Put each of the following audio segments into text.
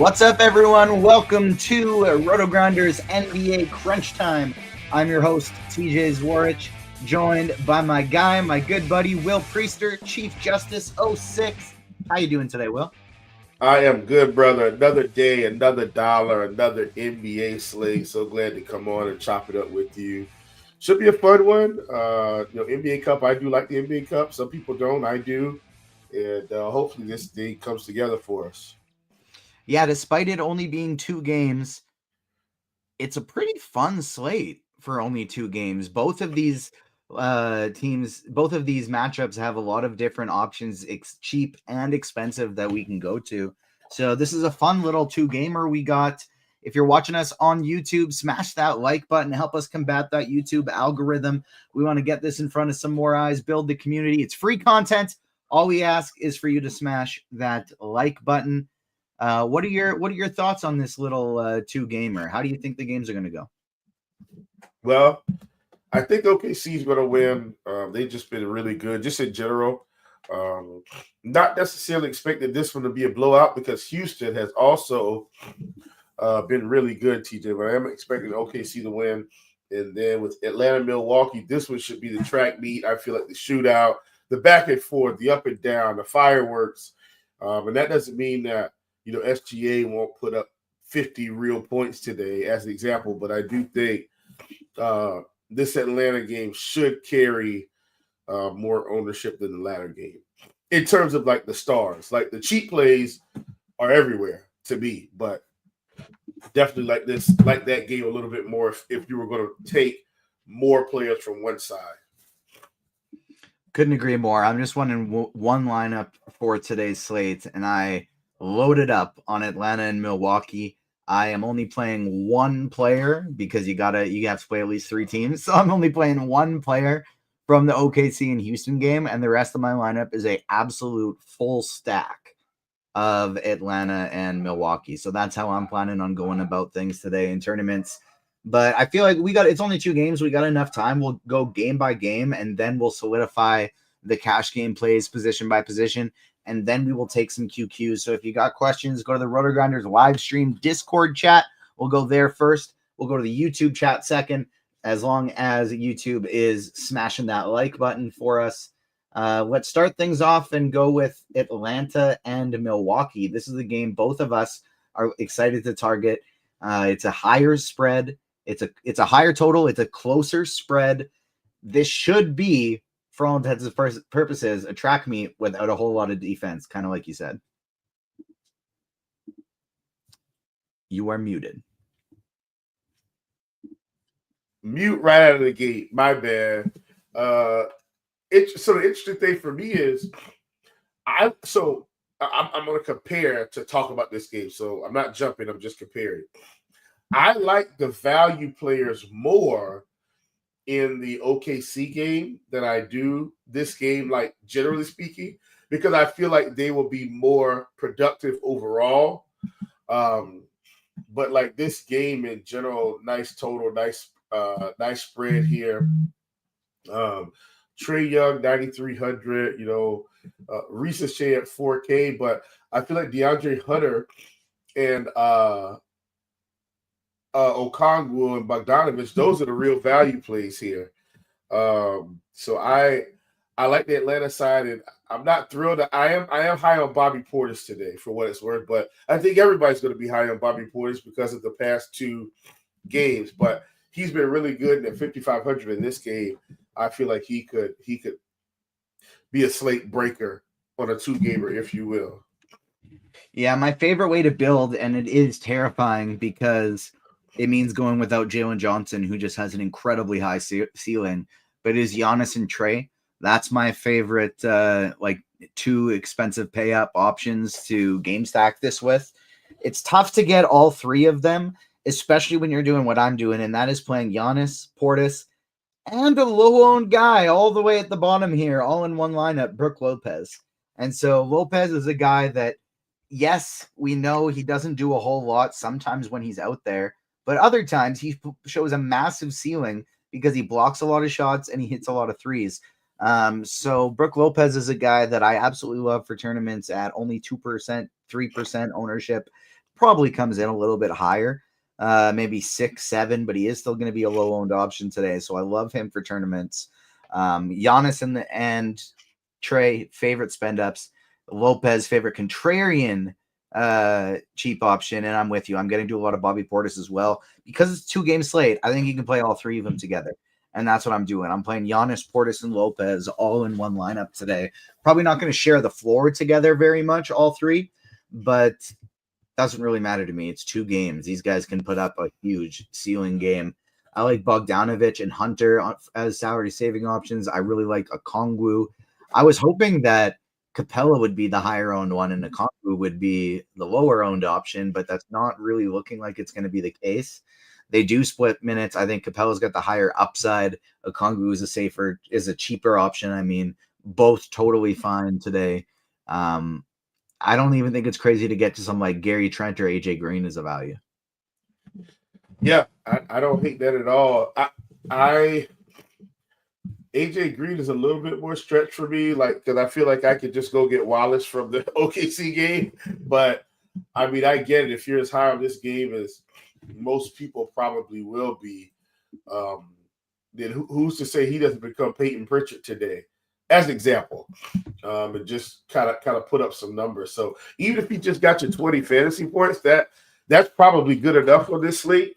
What's up, everyone? Welcome to RotoGrinders NBA Crunch Time. I'm your host, TJ Zwarich, joined by my guy, my good buddy, Will Priester, Chief Justice 06. How you doing today, Will? I am good, brother. Another day, another dollar, another NBA slate. So glad to come on and chop it up with you. Should be a fun one. NBA Cup. I do like the NBA Cup. Some people don't. I do, and hopefully this thing comes together for us. Yeah, despite it only being 2 games, it's a pretty fun slate for only 2 games. Both of these both of these matchups have a lot of different options, cheap and expensive, that we can go to. So this is a fun little 2-gamer we got. If you're watching us on YouTube, smash that like button, help us combat that YouTube algorithm. We want to get this in front of some more eyes, build the community. It's free content. All we ask is for you to smash that like button. What are your thoughts on this little 2-gamer? How do you think the games are going to go? Well, I think OKC is going to win. They've just been really good, just in general. Not necessarily expecting this one to be a blowout because Houston has also been really good, TJ. But I am expecting OKC to win. And then with Atlanta, Milwaukee, this one should be the track meet. I feel like the shootout, the back and forth, the up and down, the fireworks. And that doesn't mean that SGA won't put up 50 real points today as an example, but I do think this Atlanta game should carry more ownership than the latter game in terms of like the stars. Like the cheap plays are everywhere to me, but definitely like that game a little bit more if you were going to take more players from one side. Couldn't agree more. I'm just wondering one lineup for today's slate, and I loaded up on Atlanta and Milwaukee. I am only playing one player because you have to play at least 3 teams. So I'm only playing one player from the OKC and Houston game, and the rest of my lineup is a absolute full stack of Atlanta and Milwaukee. So that's how I'm planning on going about things today in tournaments. But I feel like it's only 2 games. We got enough time. We'll go game by game, and then we'll solidify the cash game plays position by position. And then we will take some QQs. So if you got questions, go to the RotoGrinders live stream Discord chat. We'll go there first. We'll go to the YouTube chat second, as long as YouTube is smashing that like button for us. Let's start things off and go with Atlanta and Milwaukee. This is the game both of us are excited to target. It's a higher spread. It's a higher total. It's a closer spread. This should be, for all intents and purposes, a track meet without a whole lot of defense, kind of like you said. You are muted. Mute right out of the gate. My bad. So the interesting thing for me is I'm going to compare to talk about this game. So I'm not jumping. I'm just comparing. I like the value players more in the OKC game than I do this game, like generally speaking, because I feel like they will be more productive overall. But like this game in general, nice total, nice spread here. Trae Young, 9,300, Reese Shea at 4K, but I feel like DeAndre Hunter and Okongwu and Bogdanovich, those are the real value plays here. So I like the Atlanta side, and I'm not thrilled. I am high on Bobby Portis today for what it's worth, but I think everybody's going to be high on Bobby Portis because of the past 2 games. But he's been really good, and at 5,500 in this game, I feel like he could be a slate breaker on a 2-gamer, if you will. Yeah, my favorite way to build, and it is terrifying because it means going without Jalen Johnson, who just has an incredibly high ceiling, but is Giannis and Trae. That's my favorite, 2 expensive pay up options to game stack this with. It's tough to get all 3 of them, especially when you're doing what I'm doing, and that is playing Giannis, Portis, and a low-owned guy all the way at the bottom here, all in one lineup, Brook Lopez. And so Lopez is a guy that, yes, we know he doesn't do a whole lot sometimes when he's out there, but other times he shows a massive ceiling because he blocks a lot of shots and he hits a lot of threes. So Brook Lopez is a guy that I absolutely love for tournaments at only 2%, 3% ownership. probably comes in a little bit higher, maybe 6, 7, but he is still going to be a low-owned option today. So I love him for tournaments. Giannis and Trey, favorite spend-ups. Lopez, favorite contrarian cheap option, and I'm with you. I'm going to do a lot of Bobby Portis as well. Because it's 2-game slate, I think you can play all three of them together. And that's what I'm doing. I'm playing Giannis, Portis, and Lopez all in one lineup today. Probably not going to share the floor together very much, all three, but doesn't really matter to me. It's 2 games. These guys can put up a huge ceiling game. I like Bogdanovich and Hunter as salary saving options. I really like Okongwu. I was hoping that Capella would be the higher owned one and Okongwu would be the lower owned option, but that's not really looking like it's going to be the case. They do split minutes. I think Capella's got the higher upside. Okongwu is a cheaper option. I mean, both totally fine today. I don't even think it's crazy to get to some like Gary Trent or AJ Green as a value. Yeah, I don't hate that at all. I AJ Green is a little bit more stretch for me, like because I feel like I could just go get Wallace from the OKC game. But I mean, I get it. If you're as high on this game as most people probably will be, then who's to say he doesn't become Peyton Pritchard today, as an example, and just kind of put up some numbers. So even if he just got your 20 fantasy points, that's probably good enough for this slate.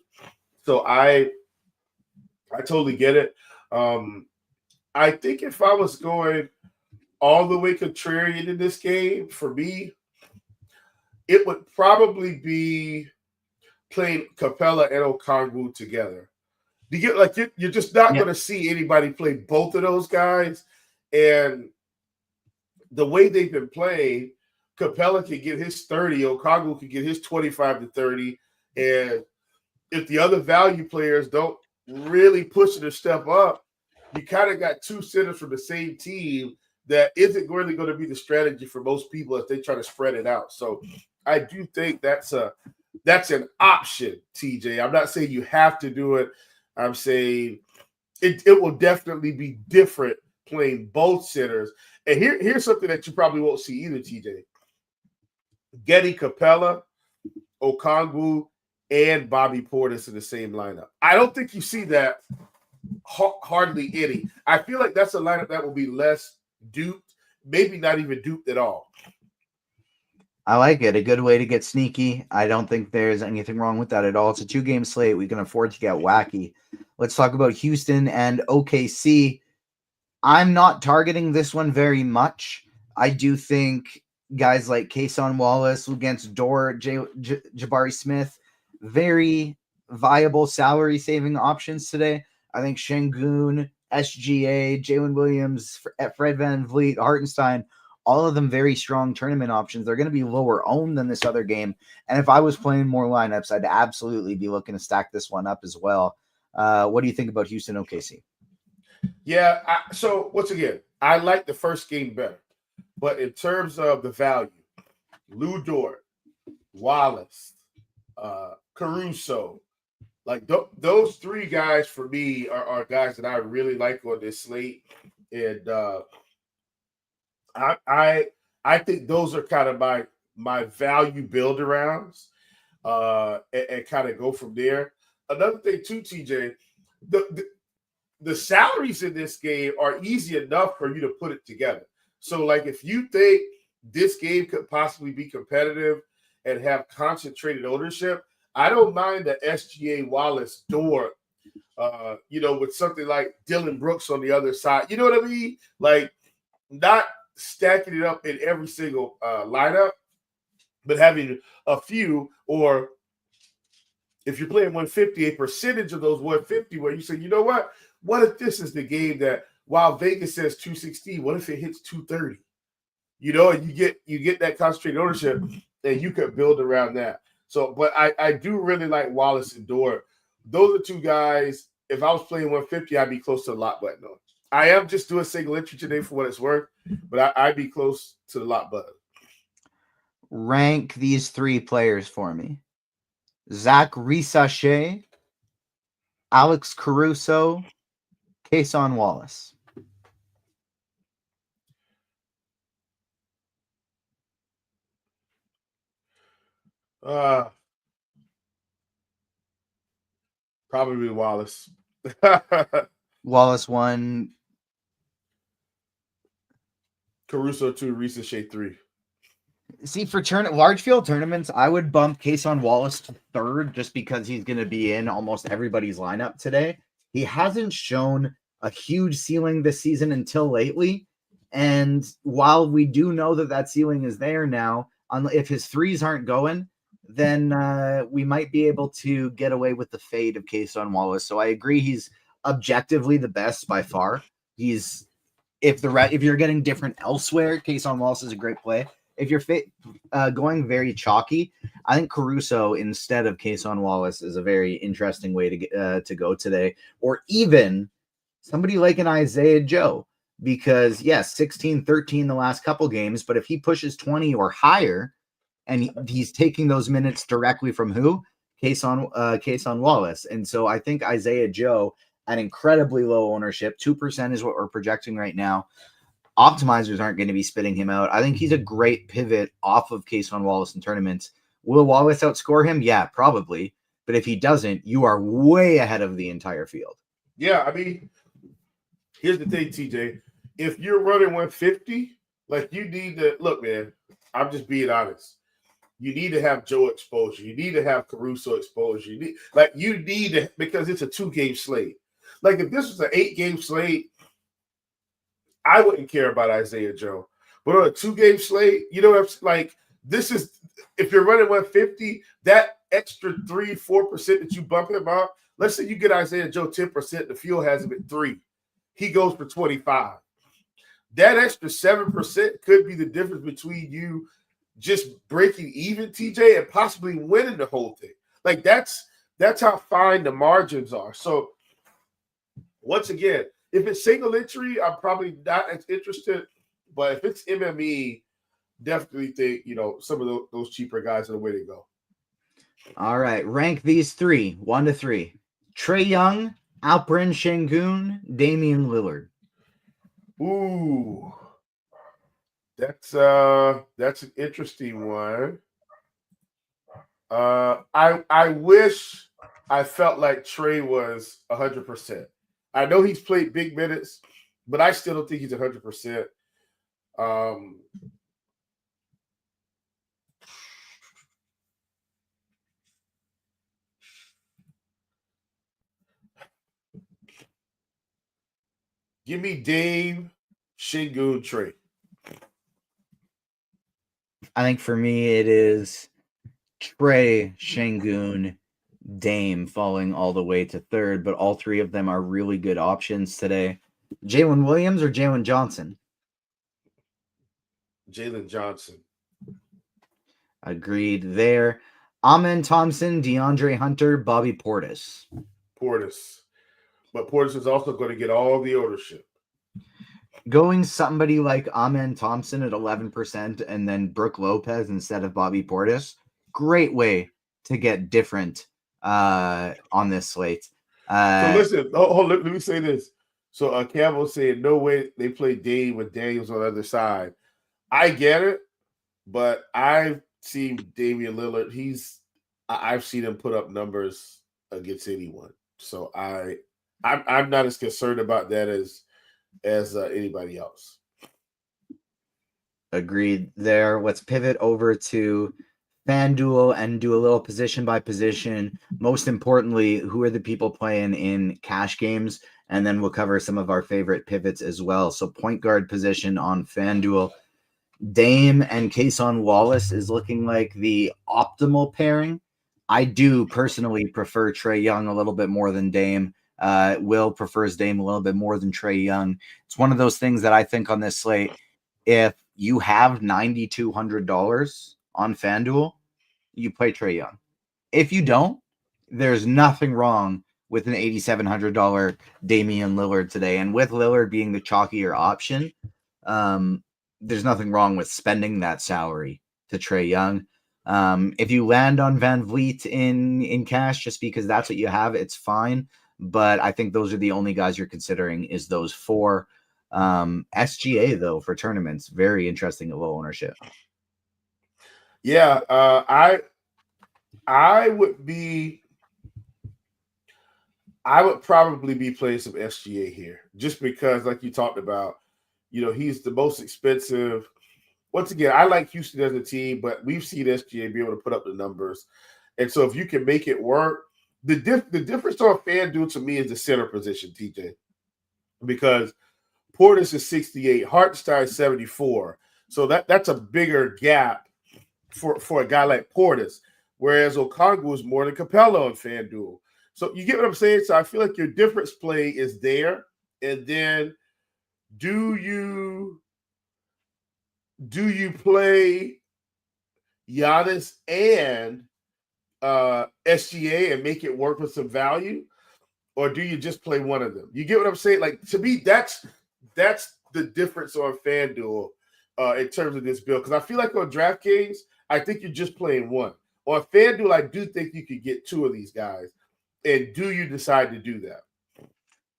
So I totally get it. I think if I was going all the way contrarian in this game, for me, it would probably be playing Capella and Okongwu together. You're just not going to see anybody play both of those guys. And the way they've been playing, Capella can get his 30, Okongwu can get his 25 to 30. And if the other value players don't really push it a step up, you kind of got 2 centers from the same team that isn't really going to be the strategy for most people as they try to spread it out. So I do think that's an option, TJ. I'm not saying you have to do it. I'm saying it will definitely be different playing both centers. And here's something that you probably won't see either, TJ. Getting Capella, Okongwu, and Bobby Portis in the same lineup. I don't think you see that hardly any. I feel like that's a lineup that will be less duped, maybe not even duped at all. I like it. A good way to get sneaky. I don't think there's anything wrong with that at all. It's a 2-game slate. We can afford to get wacky. Let's talk about Houston and OKC. I'm not targeting this one very much. I do think guys like Kason Wallace against Dort, Jabari Smith, very viable salary saving options today. I think Şengün, SGA, Jalen Williams, Fred VanVleet, Hartenstein, all of them very strong tournament options. They're going to be lower owned than this other game. And if I was playing more lineups, I'd absolutely be looking to stack this one up as well. What do you think about Houston OKC? Yeah, so once again, I like the first game better. But in terms of the value, Lou Dort, Wallace, Caruso, like those 3 guys for me are guys that I really like on this slate. And I think those are kind of my value build arounds and kind of go from there. Another thing too, TJ, the salaries in this game are easy enough for you to put it together. So like if you think this game could possibly be competitive and have concentrated ownership, I don't mind the SGA Wallace Dort, with something like Dylan Brooks on the other side. You know what I mean? Like not stacking it up in every single lineup, but having a few, or if you're playing 150, a percentage of those 150 where you say, you know what if this is the game that while Vegas says 216, what if it hits 230? And you get that concentrated ownership and you could build around that. So, but I do really like Wallace and Dort. Those are 2 guys. If I was playing 150, I'd be close to the lock button on. I am just doing single entry today for what it's worth, but I'd be close to the lock button. Rank these 3 players for me. Zach Risache, Alex Caruso, Kason Wallace. Probably Wallace. Wallace 1. Caruso 2, Reese and Shea 3. See, for large field tournaments, I would bump Kason Wallace to 3rd just because he's going to be in almost everybody's lineup today. He hasn't shown a huge ceiling this season until lately. And while we do know that ceiling is there now, if his threes aren't going, then we might be able to get away with the fade of Kason Wallace. So I agree he's objectively the best by far. If you're getting different elsewhere, Kason Wallace is a great play. If you're going very chalky, I think Caruso instead of Kason Wallace is a very interesting way to go today. Or even somebody like an Isaiah Joe, because yes, 16, 13 the last couple games, but if he pushes 20 or higher, and he's taking those minutes directly from who? Kason Wallace. And so I think Isaiah Joe at incredibly low ownership, 2% is what we're projecting right now. Optimizers aren't going to be spitting him out. I think he's a great pivot off of Kason Wallace in tournaments. Will Wallace outscore him? Yeah, probably. But if he doesn't, you are way ahead of the entire field. Yeah, I mean, here's the thing, TJ. If you're running 150, like you need to look, man. I'm just being honest. You need to have Joe exposure. You need to have Caruso exposure. You need to, because it's a 2-game slate. Like if this was an 8-game slate, I wouldn't care about Isaiah Joe. But on a 2-game slate, you know, like this is if you're running 150, that extra 3-4% that you bump him out. Let's say you get Isaiah Joe 10%, the field has him at 3. He goes for 25. That extra 7% could be the difference between you just breaking even, TJ, and possibly winning the whole thing. Like that's how fine the margins are. So once again, if it's single entry, I'm probably not as interested. But if it's MME, definitely think, you know, some of those cheaper guys are the way to go. All right. Rank these 3, 1 to 3. Trae Young, Alperen Şengün, Damian Lillard. Ooh. That's an interesting one. I wish I felt like Trae was 100%. I know he's played big minutes, but I still don't think he's 100%. Give me Dame, Şengün, Trae. I think for me it is Trae, Şengün, Dame falling all the way to 3rd, but all 3 of them are really good options today. Jalen Williams or Jalen Johnson? Jalen Johnson. Agreed there. Amen Thompson, DeAndre Hunter, Bobby Portis. Portis. But Portis is also going to get all the ownership. Going somebody like Amen Thompson at 11% and then Brooke Lopez instead of Bobby Portis, great way to get different on this slate. So listen, let me say this. So Campbell said, no way they play Dame with Daniels on the other side. I get it, but I've seen Damian Lillard. I've seen him put up numbers against anyone. So I'm not as concerned about that as anybody else. Agreed there. Let's pivot over to FanDuel and do a little position by position. Most importantly, who are the people playing in cash games? And then we'll cover some of our favorite pivots as well. So point guard position on FanDuel. Dame and Kason Wallace is looking like the optimal pairing. I do personally prefer Trae Young a little bit more than Dame. Will prefers Dame a little bit more than Trae Young. It's one of those things that I think on this slate, if you have $9,200 on FanDuel, you play Trae Young. If you don't, there's nothing wrong with an $8,700 Damian Lillard today. And with Lillard being the chalkier option, there's nothing wrong with spending that salary to Trae Young. If you land on Van Vliet in cash just because that's what you have, it's fine. But I think those are the only guys you're considering is those 4. SGA, though, for tournaments, very interesting at low ownership. Yeah, I would probably be playing some SGA here, just because, like you talked about, he's the most expensive. Once again, I like Houston as a team, but we've seen SGA be able to put up the numbers, and so if you can make it work, the difference on FanDuel to me is the center position, TJ, because Portis is 68, Hartenstein 74, so that's a bigger gap for a guy like Portis, whereas Okongwu is more than Capella on FanDuel. So you get what I'm saying? So I feel like your difference play is there. And then do you play Giannis and SGA and make it work with some value? Or do you just play one of them? You get what I'm saying? Like, to me, that's the difference on FanDuel in terms of this bill. Because I feel like on DraftKings, I think you're just playing one. On FanDuel, I do think you could get two of these guys. And do you decide to do that?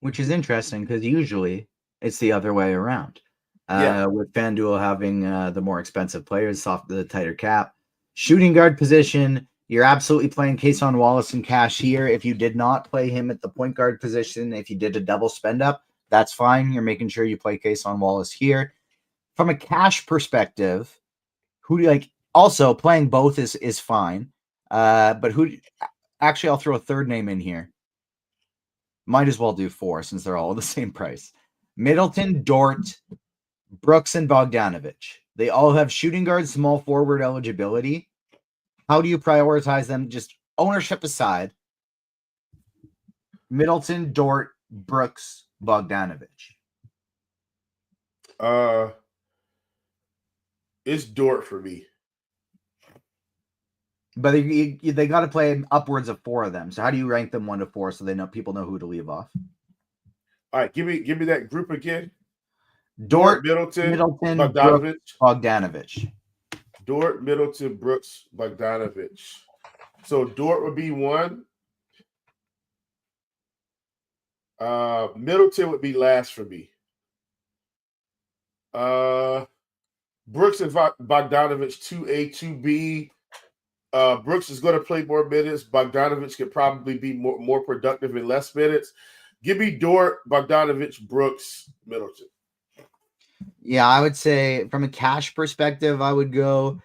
Which is interesting because usually it's the other way around. With FanDuel having the more expensive players off the tighter cap. Shooting guard position, you're absolutely playing Cason Wallace and cash here. If you did not play him at the point guard position, if you did a double spend up, that's fine. You're making sure you play Cason Wallace here. From a cash perspective, who do you like? Also, playing both is fine. But actually, I'll throw a third name in here. Might as well do four since they're all the same price. Middleton, Dort, Brooks, and Bogdanovich. They all have shooting guard, small forward eligibility. How do you prioritize them? Just ownership aside. Middleton, Dort, Brooks, Bogdanovich. It's Dort for me. But they got to play upwards of four of them. So how do you rank them 1 to 4 so people know who to leave off? All right, give me that group again. Dort, Middleton, Bogdanovich. Brooks, Bogdanovich. Dort, Middleton, Brooks, Bogdanovich. So Dort would be one. Middleton would be last for me. Brooks and Bogdanovich 2A, 2B. Brooks is going to play more minutes. Bogdanovich could probably be more productive in less minutes. Give me Dort, Bogdanovich, Brooks, Middleton. Yeah, I would say from a cash perspective, I would go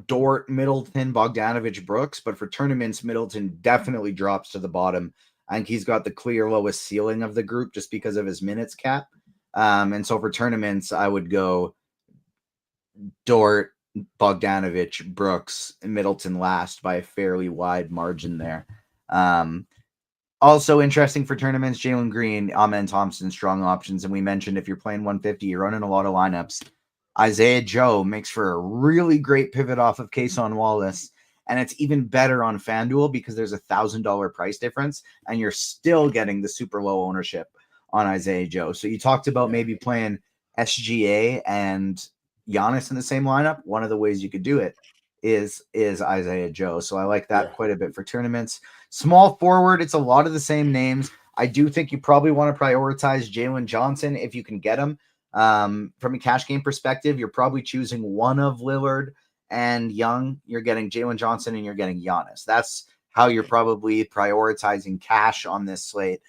Dort, Middleton, Bogdanovich, Brooks. But for tournaments, Middleton definitely drops to the bottom. I think he's got the clear lowest ceiling of the group just because of his minutes cap. And so for tournaments, I would go Dort, Bogdanovich, Brooks, and Middleton last by a fairly wide margin there. Also interesting for tournaments, Jalen Green, Amen Thompson, strong options. And we mentioned if you're playing 150, you're running a lot of lineups. Isaiah Joe makes for a really great pivot off of Cason Wallace. And it's even better on FanDuel because there's $1,000 price difference and you're still getting the super low ownership on Isaiah Joe. So you talked about maybe playing SGA and Giannis in the same lineup. One of the ways you could do it is Isaiah Joe. So I like that quite a bit for tournaments. Small forward, it's a lot of the same names. I do think you probably want to prioritize Jalen Johnson if you can get him. From a cash game perspective, you're probably choosing one of Lillard and Young. You're getting Jalen Johnson and you're getting Giannis. That's how you're probably prioritizing cash on this slate.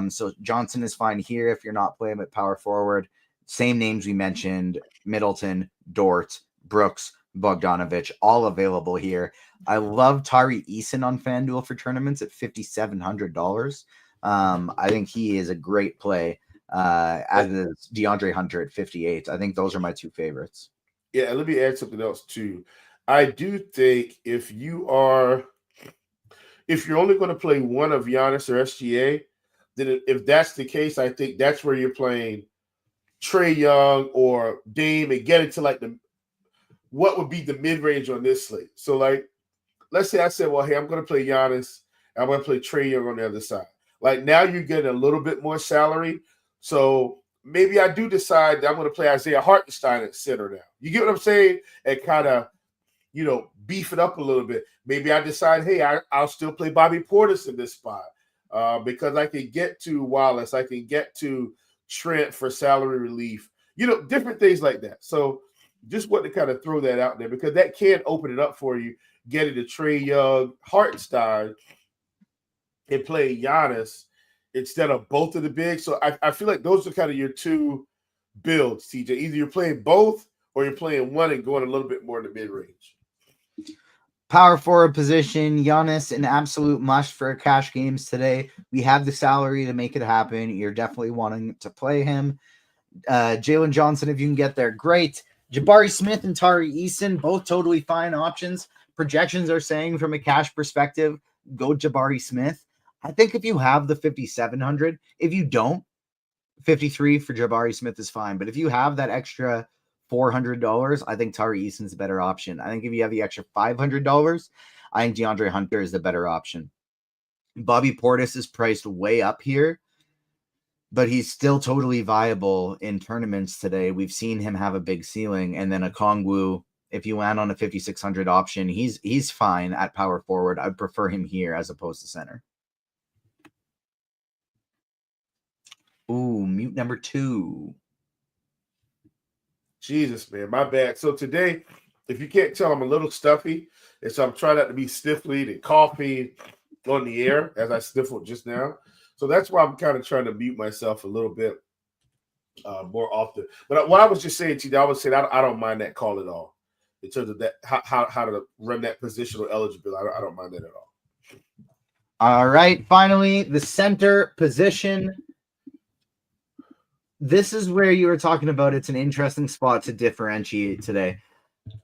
So Johnson is fine here if you're not playing at power forward. Same names we mentioned, Middleton, Dort, Brooks, Bogdanovich, all available here. I love Tari Eason on FanDuel for tournaments at $5,700. I think he is a great play, as is DeAndre Hunter at 58. I think those are my two favorites. Yeah, let me add something else too. I do think if you're only going to play one of Giannis or SGA, then if that's the case, I think that's where you're playing Trae Young or Dame and get into like what would be the mid-range on this slate. So like, let's say I said, well, hey, I'm going to play Giannis. I'm going to play Trae Young on the other side. Like now you're getting a little bit more salary. So maybe I do decide that I'm going to play Isaiah Hartenstein at center now. You get what I'm saying? And kind of, beef it up a little bit. Maybe I decide, hey, I'll still play Bobby Portis in this spot because I can get to Wallace. I can get to Trent for salary relief. Different things like that. So just want to kind of throw that out there because that can open it up for you, getting to Trae Young, Hartenstein, and play Giannis instead of both of the bigs. So I feel like those are kind of your two builds, TJ. Either you're playing both or you're playing one and going a little bit more in the mid-range. Power forward position, Giannis, an absolute must for cash games today. We have the salary to make it happen. You're definitely wanting to play him. Jalen Johnson, if you can get there, great. Jabari Smith and Tari Eason, both totally fine options. Projections are saying from a cash perspective, go Jabari Smith. I think if you have the 5,700, if you don't, 53 for Jabari Smith is fine. But if you have that extra $400, I think Tari Eason's a better option. I think if you have the extra $500, I think DeAndre Hunter is the better option. Bobby Portis is priced way up here, but he's still totally viable in tournaments today. We've seen him have a big ceiling. And then Okongwu, if you land on a 5,600 option, he's fine at power forward. I'd prefer him here as opposed to center. Ooh, mute number 2. Jesus, man, my bad. So today, if you can't tell, I'm a little stuffy, and so I'm trying not to be sniffly and coughing on the air as I sniffled just now. So that's why I'm kind of trying to mute myself a little bit more often. But what I was just saying to you, I was saying I don't mind that call at all in terms of that how to run that positional eligibility. I don't mind that at all. All right, finally, the center position. This is where you were talking about it's an interesting spot to differentiate today.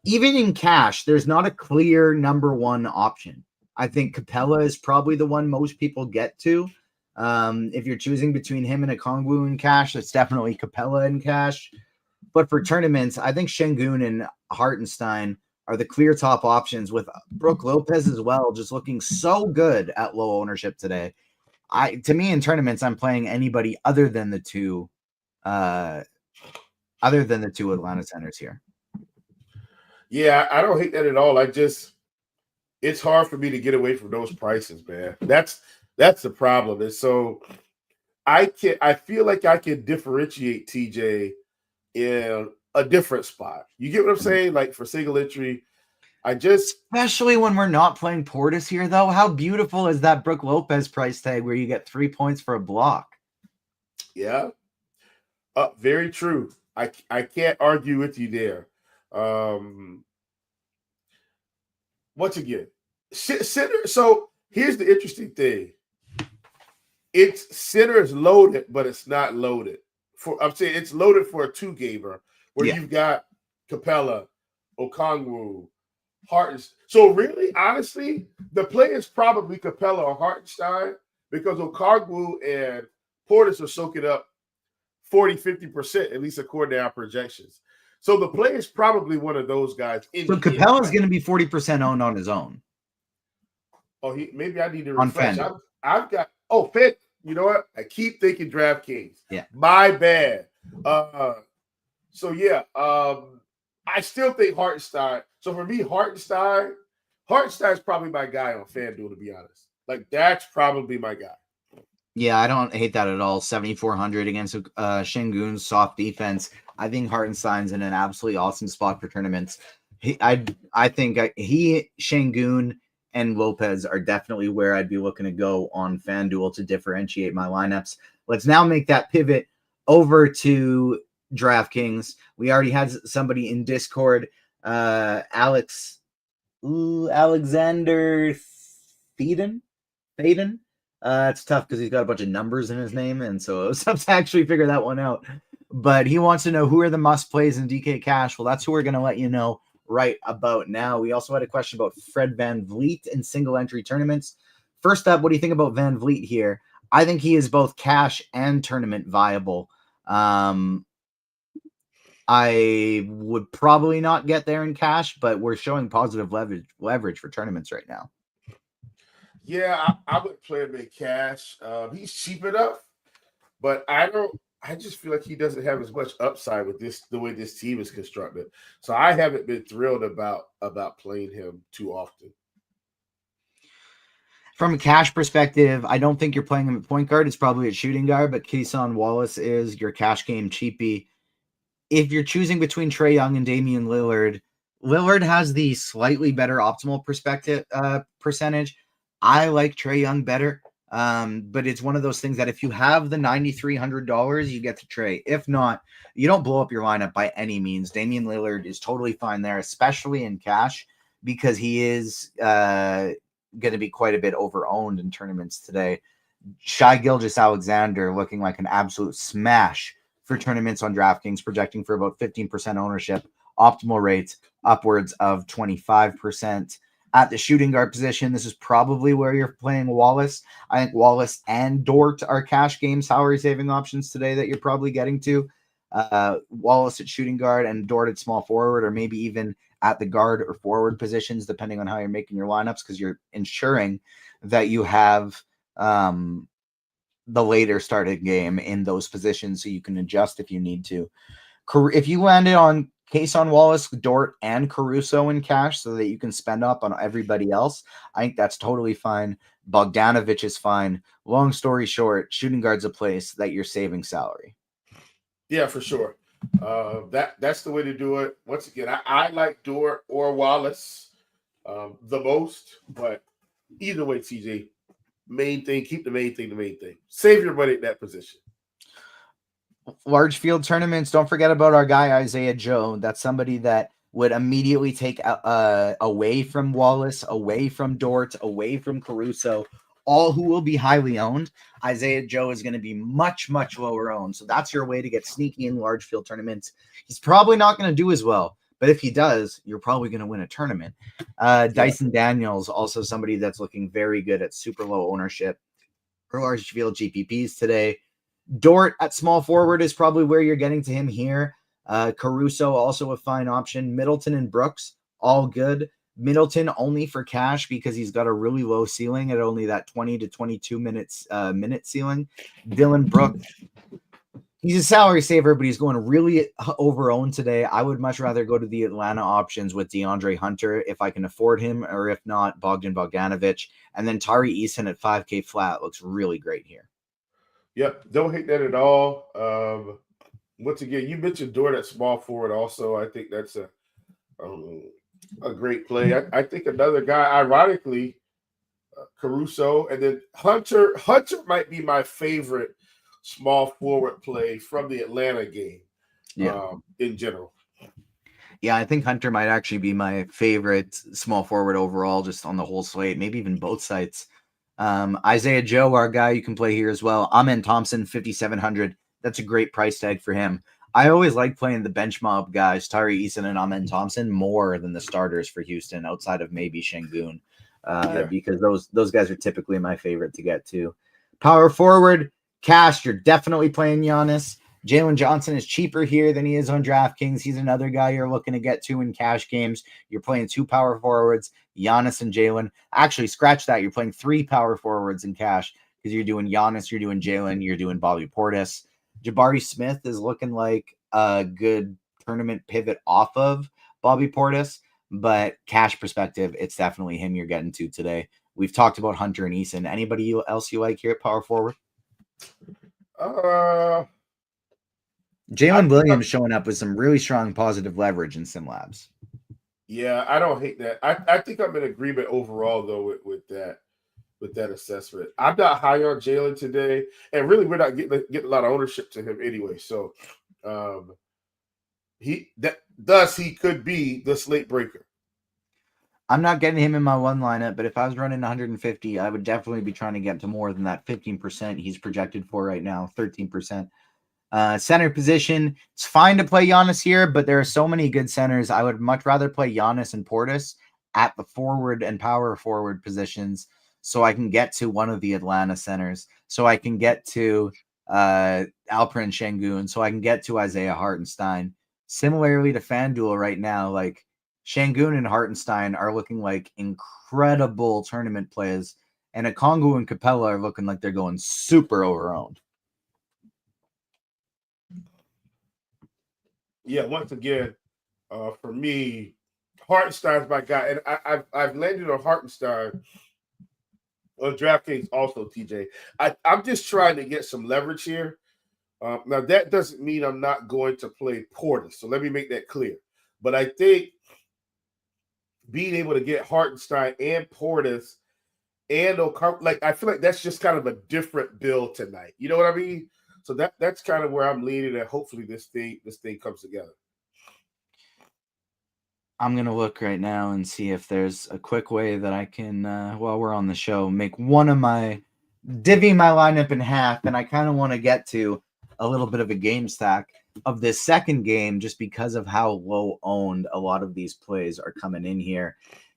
Even in cash, there's not a clear number one option. I think Capella is probably the one most people get to. If you're choosing between him and Okongwu in cash, it's definitely Capella in cash. But for tournaments, I think Şengün and Hartenstein are the clear top options, with Brook Lopez as well, just looking so good at low ownership today. To me, in tournaments, I'm playing anybody other than the two Atlanta centers here. Yeah, I don't hate that at all. It's hard for me to get away from those prices, man. That's the problem. And so I feel like I can differentiate TJ in a different spot. You get what I'm saying? Like for single entry, especially when we're not playing Portis here, though. How beautiful is that Brook Lopez price tag where you get 3 points for a block? Yeah. Very true. I can't argue with you there. Once again, center. So here's the interesting thing. It's center is loaded, but it's not loaded. I'm saying it's loaded for a 2-gamer where you've got Capella, Okongwu, Hartenstein. So really, honestly, the play is probably Capella or Hartenstein because Okongwu and Portis are soaking up 40-50%, at least according to our projections. So the play is probably one of those guys. So Capella is going to be 40% owned on his own. Oh, maybe I need to refresh. I've got Fan. You know what? I keep thinking DraftKings. Yeah, my bad. So yeah, I still think Hartenstein. So for me, Hartenstein is probably my guy on FanDuel, to be honest. Like that's probably my guy. Yeah, I don't hate that at all. 7,400 against Şengün's soft defense. I think Hartenstein's in an absolutely awesome spot for tournaments. I think Şengün and Lopez are definitely where I'd be looking to go on FanDuel to differentiate my lineups. Let's now make that pivot over to DraftKings. We already had somebody in Discord, Alexander Faden. It's tough because he's got a bunch of numbers in his name, and so it was tough to actually figure that one out. But he wants to know who are the must plays in DK Cash. Well, that's who we're going to let you know right about now. We also had a question about Fred VanVleet in single entry tournaments. First up, what do you think about VanVleet here? I think he is both cash and tournament viable. I would probably not get there in cash, but we're showing positive leverage for tournaments right now. Yeah, I would play him in cash. He's cheap enough, but I just feel like he doesn't have as much upside with the way this team is constructed. So I haven't been thrilled about playing him too often. From a cash perspective, I don't think you're playing him at point guard. It's probably at shooting guard, but Keyshawn Wallace is your cash game cheapie. if you're choosing between Trae Young and Damian Lillard, Lillard has the slightly better optimal percentage. I like Trae Young better. But it's one of those things that if you have the $9,300, you get to Trae. If not, you don't blow up your lineup by any means. Damian Lillard is totally fine there, especially in cash, because he is going to be quite a bit over-owned in tournaments today. Shai Gilgeous-Alexander looking like an absolute smash for tournaments on DraftKings, projecting for about 15% ownership, optimal rates upwards of 25%. At the shooting guard position, this is probably where you're playing Wallace. I think Wallace and Dort are cash game salary saving options today that you're probably getting to. Wallace at shooting guard and Dort at small forward, or maybe even at the guard or forward positions, depending on how you're making your lineups, because you're ensuring that you have the later started game in those positions so you can adjust if you need to. If you landed on Cason Wallace, Dort, and Caruso in cash so that you can spend up on everybody else, I think that's totally fine. Bogdanovic is fine. Long story short, shooting guard's a place that you're saving salary. Yeah, for sure. That's the way to do it. Once again, I like Dort or Wallace the most, but either way, TJ, main thing, keep the main thing the main thing. Save your money at that position. Large field tournaments, don't forget about our guy Isaiah Joe. That's somebody that would immediately take away from Wallace, away from Dort, away from Caruso, all who will be highly owned. Isaiah Joe is going to be much, much lower owned. So that's your way to get sneaky in large field tournaments. He's probably not going to do as well, but if he does, you're probably going to win a tournament. Dyson Daniels, also somebody that's looking very good at super low ownership for large field GPPs today. Dort at small forward is probably where you're getting to him here. Caruso, also a fine option. Middleton and Brooks, all good. Middleton only for cash because he's got a really low ceiling at only that 20 to 22 minute ceiling. Dylan Brooks, he's a salary saver, but he's going really over-owned today. I would much rather go to the Atlanta options with DeAndre Hunter if I can afford him, or if not, Bogdanovic. And then Tari Eason at 5K flat looks really great here. Yep, don't hate that at all. Once again, you mentioned Dort at small forward also. I think that's a great play. I think another guy, ironically, Caruso, and then Hunter. Hunter might be my favorite small forward play from the Atlanta game in general. Yeah, I think Hunter might actually be my favorite small forward overall, just on the whole slate, maybe even both sites. Isaiah Joe, our guy, you can play here as well. Amen Thompson, 5,700. That's a great price tag for him. I always like playing the bench mob guys, Tari Eason and Amen Thompson, more than the starters for Houston, outside of maybe Şengün, because those guys are typically my favorite to get to. Power forward, cash, you're definitely playing Giannis. Jalen Johnson is cheaper here than he is on DraftKings. He's another guy you're looking to get to in cash games. You're playing two power forwards, Giannis and Jalen. Actually, scratch that. You're playing three power forwards in cash because you're doing Giannis, you're doing Jalen, you're doing Bobby Portis. Jabari Smith is looking like a good tournament pivot off of Bobby Portis, but cash perspective, it's definitely him you're getting to today. We've talked about Hunter and Eason. Anybody else you like here at power forward? Jalen Williams showing up with some really strong positive leverage in SimLabs. Yeah, I don't hate that. I think I'm in agreement overall though with that assessment. I'm not high on Jalen today, and really we're not getting a lot of ownership to him anyway. So he could be the slate breaker. I'm not getting him in my one lineup, but if I was running 150, I would definitely be trying to get to more than that 15% he's projected for right now, 13%. Center position, it's fine to play Giannis here, but there are so many good centers. I would much rather play Giannis and Portis at the forward and power forward positions so I can get to one of the Atlanta centers, so I can get to Alperen Şengün, so I can get to Isaiah Hartenstein. Similarly to FanDuel right now, like Şengün and Hartenstein are looking like incredible tournament plays, and Okongwu and Capella are looking like they're going super over-owned. Yeah, once again, for me, Hartenstein's my guy, and I've landed on Hartenstein on DraftKings also, TJ. I'm just trying to get some leverage here Now, that doesn't mean I'm not going to play Portis. So let me make that clear. But I think being able to get Hartenstein and Portis and like I feel like that's just kind of a different build tonight. You know what I mean? So that's kind of where I'm leaning, and hopefully this thing comes together. I'm gonna look right now and see if there's a quick way that I can, while we're on the show, make divvy my lineup in half, and I kind of want to get to a little bit of a game stack of this second game just because of how low owned a lot of these plays are coming in here.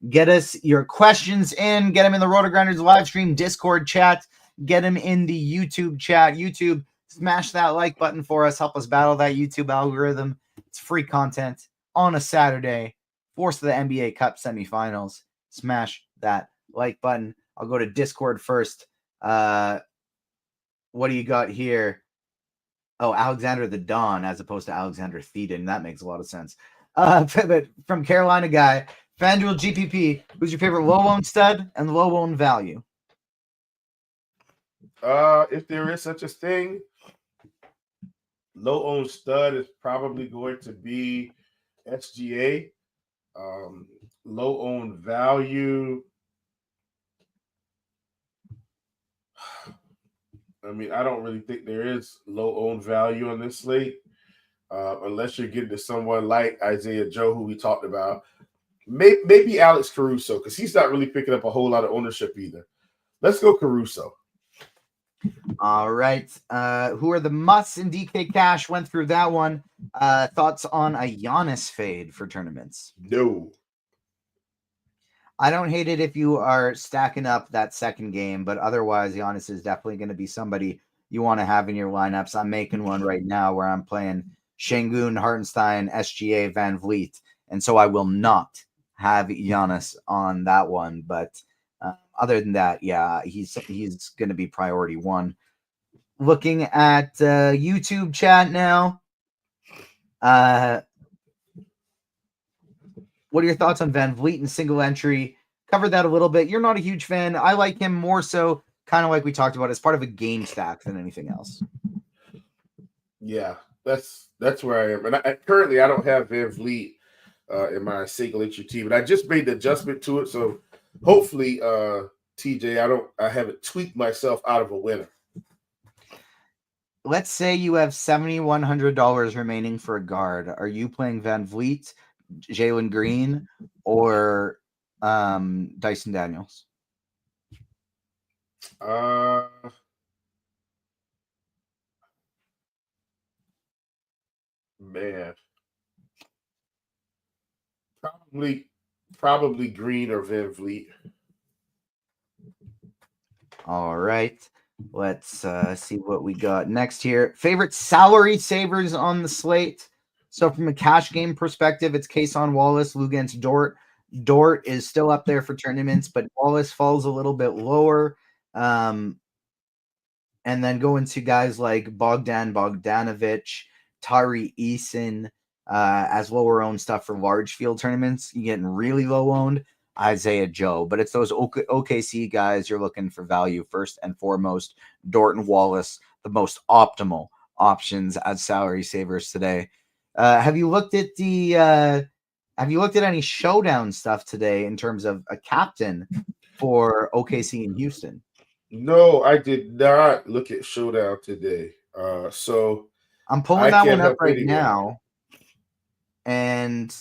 Get us your questions in, get them in the RotoGrinders live stream Discord chat, get them in the YouTube chat. YouTube, smash that like button for us, help us battle that YouTube algorithm. It's free content on a Saturday. Force the NBA Cup semifinals. Smash that like button. I'll go to Discord first. What do you got here? Oh, Alexander the Don as opposed to Alexander Thieden. That makes a lot of sense. But from Carolina guy, FanDuel GPP, who's your favorite low-owned stud and low-owned value? If there is such a thing, low-owned stud is probably going to be SGA. Low-owned value, I mean, I don't really think there is low-owned value on this slate, unless you're getting to someone like Isaiah Joe, who we talked about. Maybe Alex Caruso, because he's not really picking up a whole lot of ownership either. Let's go Caruso. All right. Who are the musts in DK Cash? Went through that one. Thoughts on a Giannis fade for tournaments? No. I don't hate it if you are stacking up that second game, but otherwise, Giannis is definitely going to be somebody you want to have in your lineups. I'm making one right now where I'm playing Şengün, Hartenstein, SGA, Van Vliet, and so I will not have Giannis on that one. But other than that, yeah, he's going to be priority one. Looking at YouTube chat now. What are your thoughts on Van Vliet and single entry? Covered that a little bit. You're not a huge fan. I like him more so, kind of like we talked about, as part of a game stack than anything else. Yeah, that's where I am. And currently I don't have Van Vliet in my single entry team, and I just made the adjustment to it. So hopefully, TJ, I haven't tweaked myself out of a winner. Let's say you have $7,100 remaining for a guard. Are you playing Van Vliet, Jalen Green, or Dyson Daniels? Man, probably Green or Van Vliet. All right. Let's see what we got next here. Favorite salary savers on the slate. So from a cash game perspective, it's Kason Wallace, Luguentz Dort. Dort is still up there for tournaments, but Wallace falls a little bit lower. And then going to guys like Bogdan Bogdanovic, Tari Eason, as lower owned stuff for large field tournaments. You're getting really low owned, Isaiah Joe. But it's those OKC guys you're looking for value first and foremost. Dort and Wallace, the most optimal options as salary savers today. Have you looked at any showdown stuff today in terms of a captain for OKC and Houston? No, I did not look at showdown today. So I'm pulling that one up right now, and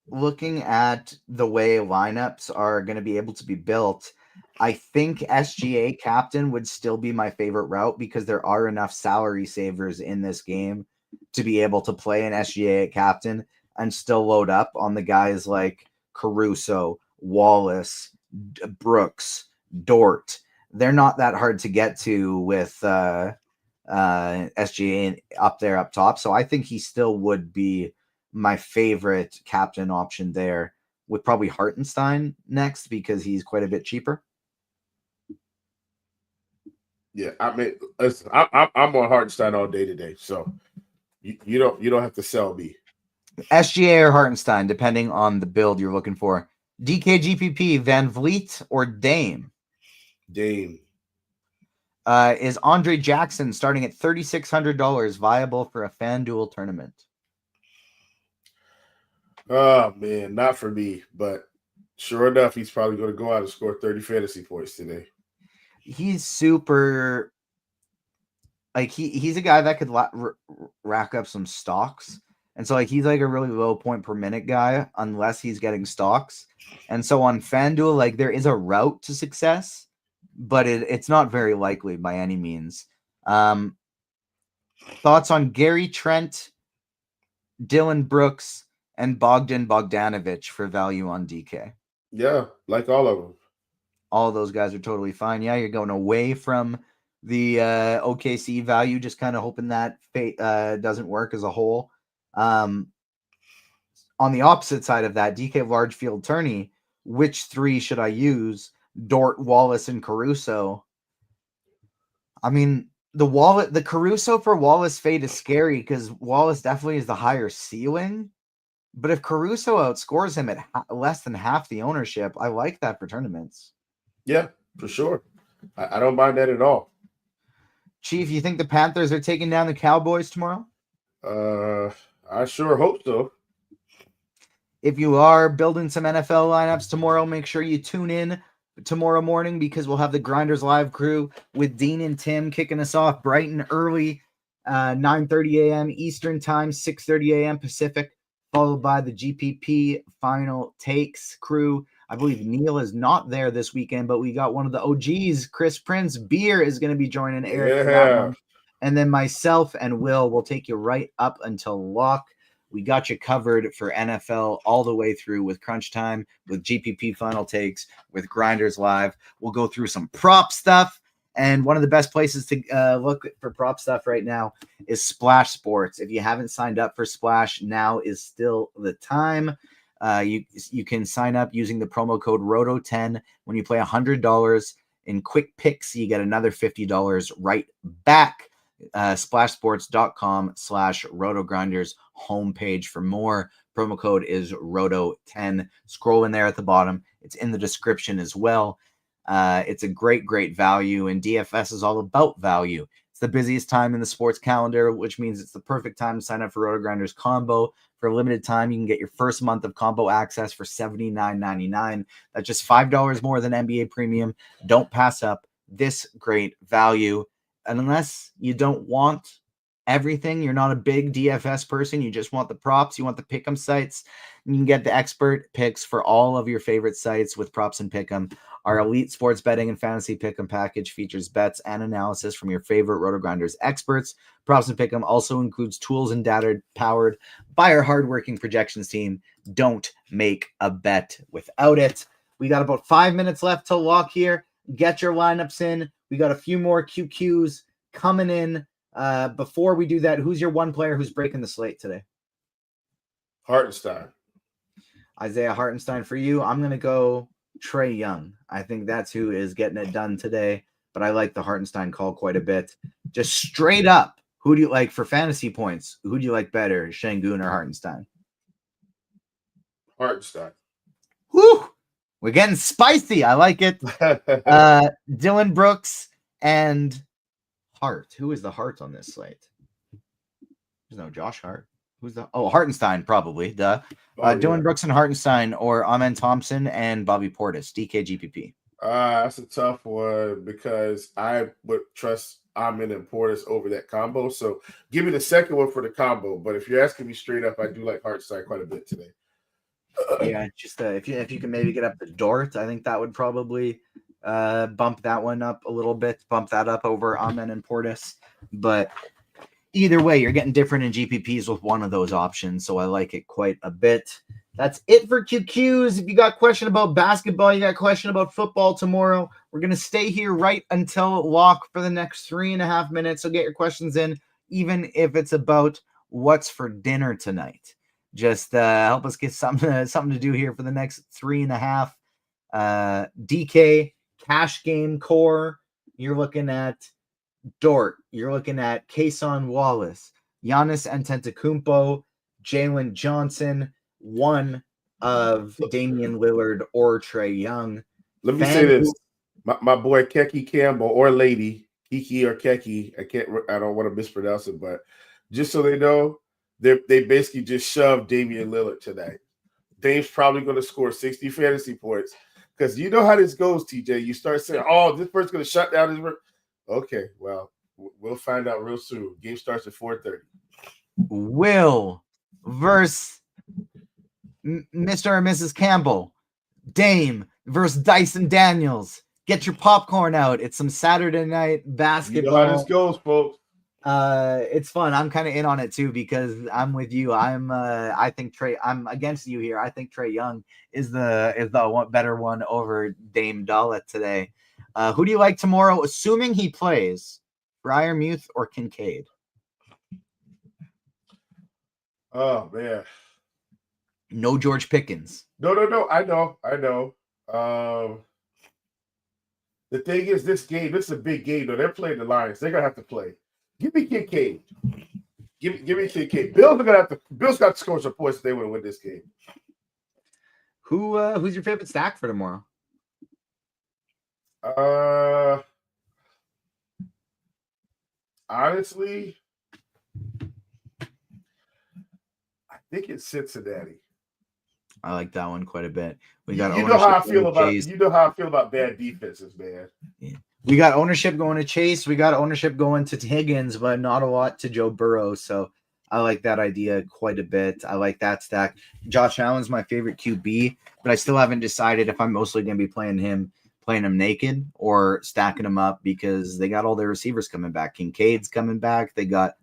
looking at the way lineups are going to be able to be built, I think SGA captain would still be my favorite route because there are enough salary savers in this game to be able to play an SGA at captain and still load up on the guys like Caruso, Wallace, Brooks, Dort. They're not that hard to get to with SGA up there up top. So I think he still would be my favorite captain option there, with probably Hartenstein next because he's quite a bit cheaper. Yeah, I mean, listen, I'm on Hartenstein all day today, so you don't have to sell me. SGA or Hartenstein, depending on the build you're looking for. DKGPP, Van Vliet or Dame? Dame. Is Andre Jackson starting at $3,600 viable for a FanDuel tournament? Oh, man, not for me. But sure enough, he's probably going to go out and score 30 fantasy points today. He's super... Like, he's a guy that could rack up some stocks. And so, like, he's like a really low point per minute guy unless he's getting stocks. And so on FanDuel, like, there is a route to success, but it's not very likely by any means. Thoughts on Gary Trent, Dylan Brooks, and Bogdan Bogdanovic for value on DK? Yeah, like all of them. All of those guys are totally fine. Yeah, you're going away from the OKC value, just kind of hoping that fate doesn't work as a whole. On the opposite side of that, DK large field tourney, which three should I use? Dort, Wallace, and Caruso. I mean, the Caruso for Wallace fade is scary because Wallace definitely is the higher ceiling. But if Caruso outscores him at less than half the ownership, I like that for tournaments. Yeah, for sure. I don't mind that at all. Chief, you think the Panthers are taking down the Cowboys tomorrow? I sure hope so. If you are building some NFL lineups tomorrow, make sure you tune in tomorrow morning because we'll have the Grinders Live crew with Dean and Tim kicking us off bright and early, 9:30 a.m. Eastern Time, 6:30 a.m. Pacific, followed by the GPP Final Takes crew. I believe Neil is not there this weekend, but we got one of the OGs, Chris Prince. Beer is going to be joining Eric for that one. And then myself and Will will take you right up until lock. We got you covered for NFL all the way through with Crunch Time, with GPP Final Takes, with Grinders Live. We'll go through some prop stuff. And one of the best places to look for prop stuff right now is Splash Sports. If you haven't signed up for Splash, now is still the time. You can sign up using the promo code ROTO10. When you play $100 in quick picks, you get another $50 right back. Splashsports.com/RotoGrinders homepage for more. Promo code is ROTO10. Scroll in there at the bottom. It's in the description as well. It's a great value, and DFS is all about value. It's the busiest time in the sports calendar, which means it's the perfect time to sign up for RotoGrinders Combo. For a limited time, you can get your first month of combo access for $79.99. That's just $5 more than NBA Premium. Don't pass up this great value. And unless you don't want everything, you're not a big DFS person, you just want the props, you want the pick'em sites, you can get the expert picks for all of your favorite sites with props and pick'em. Our elite sports betting and fantasy pick'em package features bets and analysis from your favorite RotoGrinders experts. Props and pick'em also includes tools and data powered by our hardworking projections team. Don't make a bet without it. We got about 5 minutes left to lock here. Get your lineups in. We got a few more QQs coming in. Before we do that, who's your one player who's breaking the slate today? Hartenstein. Isaiah Hartenstein for you. I'm going to go Trae Young. I think that's who is getting it done today, but I like the Hartenstein call quite a bit. Just straight up, who do you like for fantasy points? Who do you like better, Şengün or Hartenstein? Hartenstein. Whew! We're getting spicy. I like it. Dylan Brooks and Hart. Who is the Hart on this slate? There's no Josh Hart. Who's the... Oh, Hartenstein, probably. Duh. Dylan Brooks and Hartenstein, or Amen Thompson and Bobby Portis. DK GPP. That's a tough one because I would trust Amen and Portis over that combo. So give me the second one for the combo. But if you're asking me straight up, I do like Hartenstein quite a bit today. Yeah, just if you can maybe get up the Dort, I think that would probably bump that one up a little bit, bump that up over Amen and Portis. But either way, you're getting different in GPPs with one of those options, so I like it quite a bit. That's it for QQs. If you got a question about basketball, you got a question about football tomorrow, we're going to stay here right until lock for the next 3.5 minutes, so get your questions in, even if it's about what's for dinner tonight. Just help us get something to do here for the next 3.5. DK, cash game core, you're looking at Dort. You're looking at Kason Wallace, Giannis Antetokounmpo, Jalen Johnson, one of Damian Lillard or Trae Young. Let me say this. My boy Keki Campbell or lady Kiki or Keki. I don't want to mispronounce it, but just so they know, they basically just shoved Damian Lillard tonight. Dame's probably going to score 60 fantasy points because you know how this goes, TJ. You start saying, "Oh, this person's going to shut down his work." Okay, well, we'll find out real soon. Game starts at 4:30. Will versus Mr. and Mrs. Campbell. Dame versus Dyson Daniels. Get your popcorn out. It's some Saturday night basketball. You know how this goes, folks. It's fun. I'm kind of in on it too because I'm with you. I'm against you here. I think Trae Young is the better one over Dame Dolla today. Who do you like tomorrow, assuming he plays? Freiermuth or Kincaid? Oh man. No George Pickens. No. I know. The thing is, this is a big game. Though they're playing the Lions, they're gonna have to play. Give me Kincaid. Give me Kincaid. Bills got to score some points if they want to win this game. Who's your favorite stack for tomorrow? Honestly, I think it's Cincinnati. I like that one quite a bit. We got you know how I feel about bad defenses, man. Yeah. We got ownership going to Chase. We got ownership going to Higgins, but not a lot to Joe Burrow. So I like that idea quite a bit. I like that stack. Josh Allen's my favorite QB, but I still haven't decided if I'm mostly going to be playing him naked or stacking him up because they got all their receivers coming back. Kincaid's coming back. They got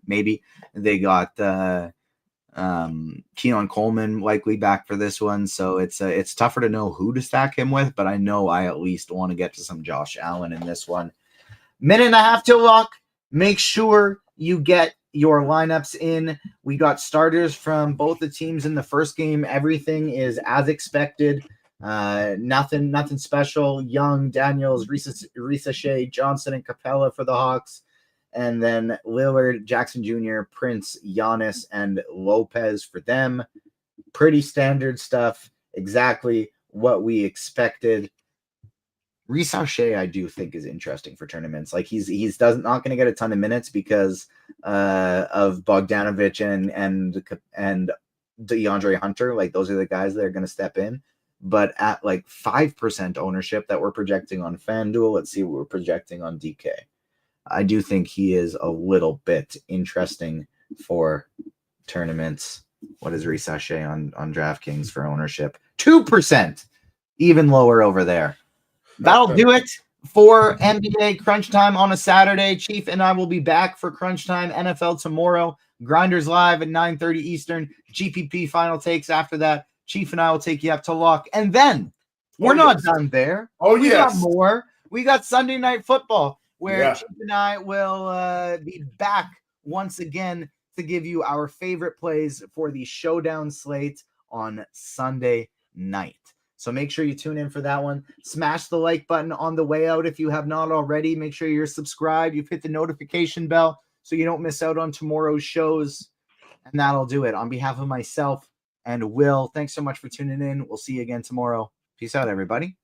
Keon Coleman likely back for this one, so it's tougher to know who to stack him with, but I know I at least want to get to some Josh Allen in this one. Minute and a half till lock. Make sure you get your lineups in. We got starters from both the teams in the first game. Everything is as expected. Nothing special. Young, Daniels, Risa Shea, Johnson, and Capella for the Hawks. And then Lillard, Jackson Jr., Prince, Giannis, and Lopez for them. Pretty standard stuff. Exactly what we expected. Risa Shea, I do think, is interesting for tournaments. Like he's not going to get a ton of minutes because of Bogdanovich and DeAndre Hunter. Like those are the guys that are going to step in. But at like 5% ownership that we're projecting on FanDuel, let's see what we're projecting on DK. I do think he is a little bit interesting for tournaments. What is Risa Shea on DraftKings for ownership? 2%, even lower over there. That'll do it for NBA Crunch Time on a Saturday. Chief and I will be back for Crunch Time NFL tomorrow. Grinders live at 9:30 Eastern. GPP final takes after that. Chief and I will take you up to lock. And then we're not done there. We got more. We got Sunday Night Football, where Chief and I will be back once again to give you our favorite plays for the showdown slate on Sunday night. So make sure you tune in for that one. Smash the like button on the way out if you have not already. Make sure you're subscribed. You've hit the notification bell so you don't miss out on tomorrow's shows. And that'll do it. On behalf of myself and Will, thanks so much for tuning in. We'll see you again tomorrow. Peace out, everybody.